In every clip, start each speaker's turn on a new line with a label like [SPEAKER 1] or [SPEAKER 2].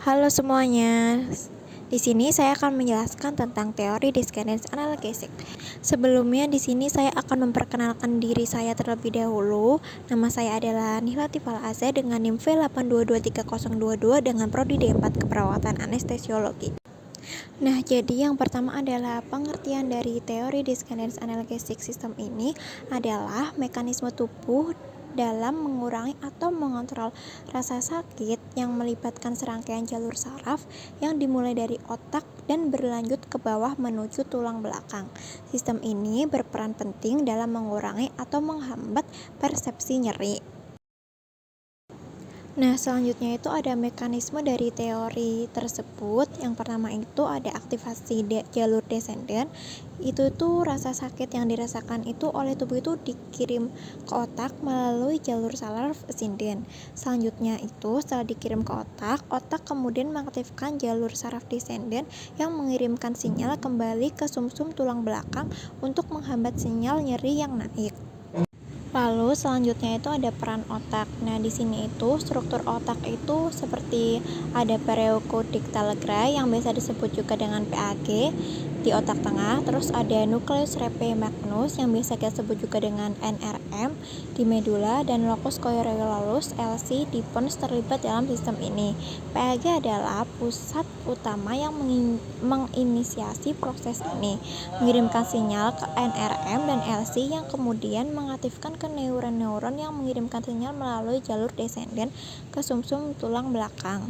[SPEAKER 1] Halo semuanya. Di sini saya akan menjelaskan tentang teori Descendants Analgesic. Sebelumnya di sini saya akan memperkenalkan diri saya terlebih dahulu. Nama saya adalah Nihlati Falaza dengan NIM V8223022 dengan prodi D4 Keperawatan Anestesiologi. Nah, jadi yang pertama adalah pengertian dari teori Descendants Analgesic System ini adalah mekanisme tubuh dalam mengurangi atau mengontrol rasa sakit yang melibatkan serangkaian jalur saraf yang dimulai dari otak dan berlanjut ke bawah menuju tulang belakang. Sistem ini berperan penting dalam mengurangi atau menghambat persepsi nyeri. Nah, selanjutnya itu ada mekanisme dari teori tersebut. Yang pertama itu ada aktivasi jalur descendant. Itu tuh rasa sakit yang dirasakan itu oleh tubuh itu dikirim ke otak melalui jalur saraf ascendant. Selanjutnya itu setelah dikirim ke otak, otak kemudian mengaktifkan jalur saraf descendant yang mengirimkan sinyal kembali ke sumsum tulang belakang untuk menghambat sinyal nyeri yang naik. Lalu selanjutnya itu ada peran otak. Nah, di sini itu struktur otak itu seperti ada pericordical yang biasa disebut juga dengan PAG di otak tengah, terus ada nucleus rete magnus yang biasa kita sebut juga dengan NRM di medula, dan locus coeruleus LC di pons terlibat dalam sistem ini. PAG adalah pusat utama yang menginisiasi proses ini, mengirimkan sinyal ke NRM dan LC yang kemudian mengaktifkan ke neuron-neuron yang mengirimkan sinyal melalui jalur descendant ke sumsum tulang belakang.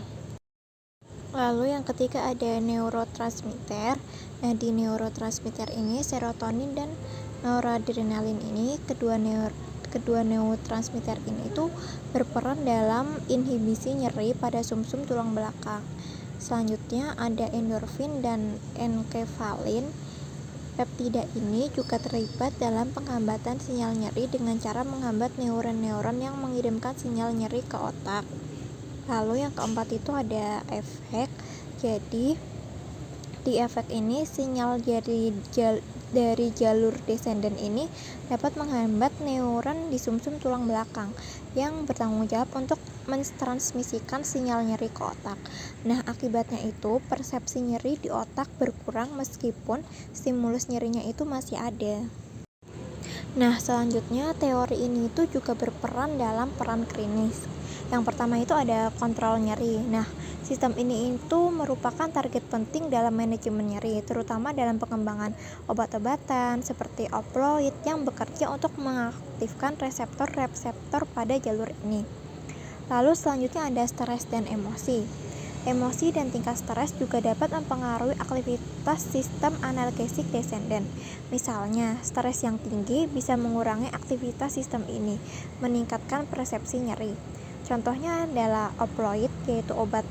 [SPEAKER 1] Lalu yang ketiga ada neurotransmitter. Nah, di neurotransmitter ini serotonin dan noradrenalin ini kedua neurotransmitter ini itu berperan dalam inhibisi nyeri pada sumsum tulang belakang. Selanjutnya ada endorfin dan enkefalin. Peptida ini juga terlibat dalam penghambatan sinyal nyeri dengan cara menghambat neuron-neuron yang mengirimkan sinyal nyeri ke otak. Lalu yang keempat itu ada efek. Jadi di efek ini sinyal dari jalur descendant ini dapat menghambat neuron di sumsum tulang belakang yang bertanggung jawab untuk mentransmisikan sinyal nyeri ke otak. Nah, akibatnya itu persepsi nyeri di otak berkurang meskipun stimulus nyerinya itu masih ada. Nah, selanjutnya teori ini itu juga berperan dalam peran klinis. Yang pertama itu ada kontrol nyeri. Nah, sistem ini itu merupakan target penting dalam manajemen nyeri, terutama dalam pengembangan obat-obatan seperti opioid yang bekerja untuk mengaktifkan reseptor-reseptor pada jalur ini. Lalu selanjutnya ada stres dan emosi. Emosi dan tingkat stres juga dapat mempengaruhi aktivitas sistem analgesik descendant. Misalnya, stres yang tinggi bisa mengurangi aktivitas sistem ini, meningkatkan persepsi nyeri. Contohnya adalah opioid, yaitu obat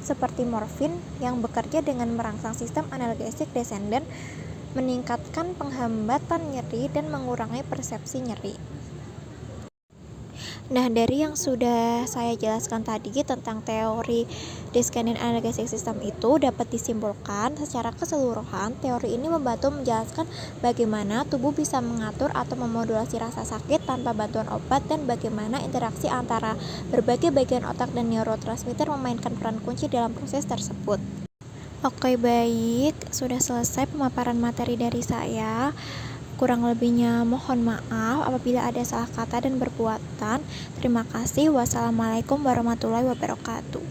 [SPEAKER 1] seperti morfin yang bekerja dengan merangsang sistem analgesik descendant, meningkatkan penghambatan nyeri dan mengurangi persepsi nyeri. Nah, dari yang sudah saya jelaskan tadi tentang teori Descendant Analgesic System itu dapat disimpulkan secara keseluruhan, teori ini membantu menjelaskan bagaimana tubuh bisa mengatur atau memodulasi rasa sakit tanpa bantuan obat dan bagaimana interaksi antara berbagai bagian otak dan neurotransmitter memainkan peran kunci dalam proses tersebut. Oke, baik, sudah selesai pemaparan materi dari saya. Kurang lebihnya mohon maaf apabila ada salah kata dan perbuatan. Terima kasih. Wassalamualaikum warahmatullahi wabarakatuh.